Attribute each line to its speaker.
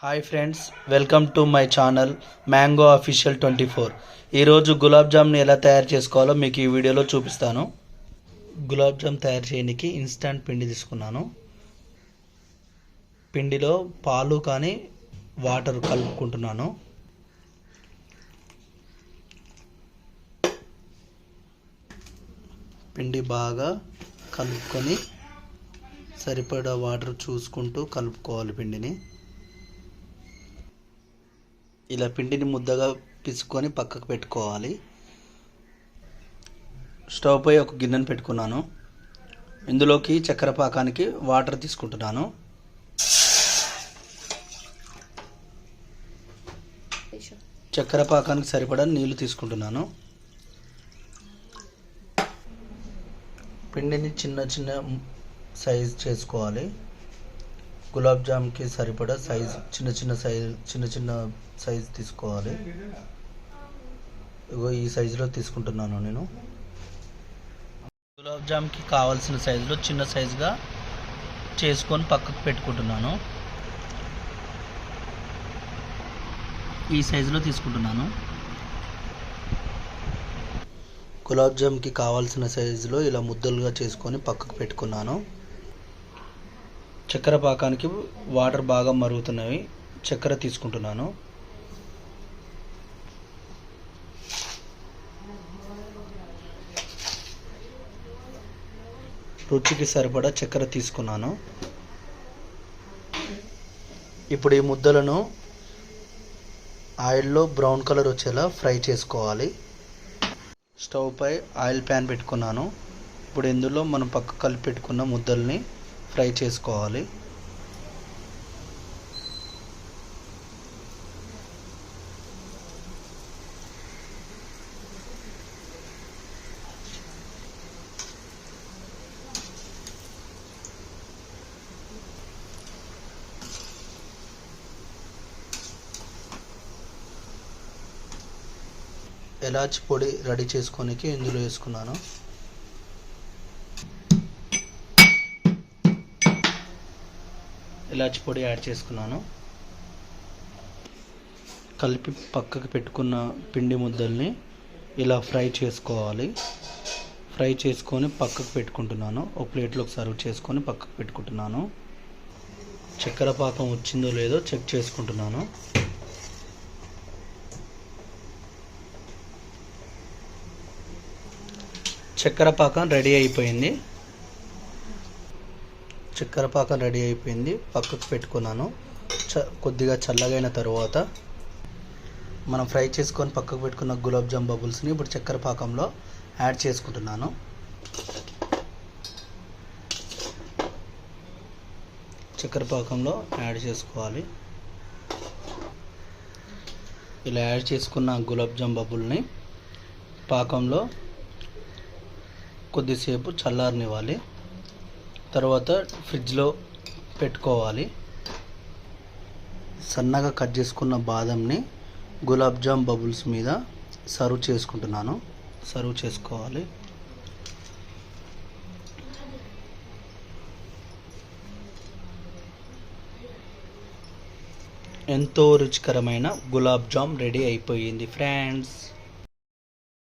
Speaker 1: Hi friends, welcome to my channel mango official 24. ఈరోజు గులాబ్ జామ్ని ఎలా తయారు చేసుకోవాలో మీకు ఈ వీడియోలో చూపిస్తాను. గులాబ్ జామ్ తయారు చేయడానికి ఇన్స్టంట్ పిండి తీసుకున్నాను. పిండిలో పాలు కానీ వాటర్ కలుపుకుంటున్నాను. పిండి బాగా కలుపుకొని సరిపడా వాటర్ చూసుకుంటూ కలుపుకోవాలి. పిండిని ఇలా పిండిని ముద్దగా పిసుకొని పక్కకు పెట్టుకోవాలి. స్టవ్ పై ఒక గిన్నెను పెట్టుకున్నాను. ఇందులోకి చక్కెర పాకానికి వాటర్ తీసుకుంటున్నాను. చక్కెర పాకానికి సరిపడా నీళ్లు తీసుకుంటున్నాను. పిండిని చిన్న చిన్న సైజ్ చేసుకోవాలి. గులాబ్ జామ్కి సరిపడా చిన్న చిన్న సైజ్ తీసుకోవాలి. ఇగో ఈ సైజులో తీసుకుంటున్నాను నేను. గులాబ్ జామ్కి కావాల్సిన సైజులో చిన్న సైజుగా చేసుకొని పక్కకు పెట్టుకుంటున్నాను. ఈ సైజులో తీసుకుంటున్నాను. గులాబ్ జామ్కి కావాల్సిన సైజులో ఇలా ముద్దలుగా చేసుకొని పక్కకు పెట్టుకున్నాను. చక్కెర పాకానికి వాటర్ బాగా మరుగుతున్నవి. చక్కెర తీసుకుంటున్నాను. రుచికి సరిపడా చక్కెర తీసుకున్నాను. ఇప్పుడు ఈ ముద్దలను ఆయిల్లో బ్రౌన్ కలర్ వచ్చేలా ఫ్రై చేసుకోవాలి. స్టవ్ పై ఆయిల్ ప్యాన్ పెట్టుకున్నాను. ఇప్పుడు ఇందులో మనం పక్క కలిపి పెట్టుకున్న ముద్దల్ని ఫ్రై చేసుకోవాలి. ఎలాచి పొడి రెడీ చేసుకోనికి ఇందులో వేసుకున్నాను. ఇలాచి పొడి యాడ్ చేసుకున్నాను. కలిపి పక్కకు పెట్టుకున్న పిండి ముద్దల్ని ఇలా ఫ్రై చేసుకోవాలి. ఫ్రై చేసుకొని పక్కకు పెట్టుకుంటున్నాను. ఒక ప్లేట్లోకి సర్వ్ చేసుకొని పక్కకు పెట్టుకుంటున్నాను. చక్కెర పాకం వచ్చిందో లేదో చెక్ చేసుకుంటున్నాను. చక్కెర పాకం రెడీ అయిపోయింది. పక్కకు పెట్టుకున్నాను. కొద్దిగా చల్లగైన తర్వాత మనం ఫ్రై చేసుకొని పక్కకు పెట్టుకున్న గులాబ్ జామ్ బబుల్స్ని ఇప్పుడు చక్కెర పాకంలో యాడ్ చేసుకుంటున్నాను. చక్కెర పాకంలో యాడ్ చేసుకోవాలి. ఇలా యాడ్ చేసుకున్న గులాబ్ జామ్ బబుల్ని పాకంలో కొద్దిసేపు చల్లారనివ్వాలి. తర్వాత ఫ్రిడ్జ్లో పెట్టుకోవాలి. సన్నగా కట్ చేసుకున్న బాదంని గులాబ్ జామ్ బబుల్స్ మీద సర్వ్ చేసుకోవాలి. ఎంతో రుచికరమైన గులాబ్ జామ్ రెడీ అయిపోయింది ఫ్రెండ్స్.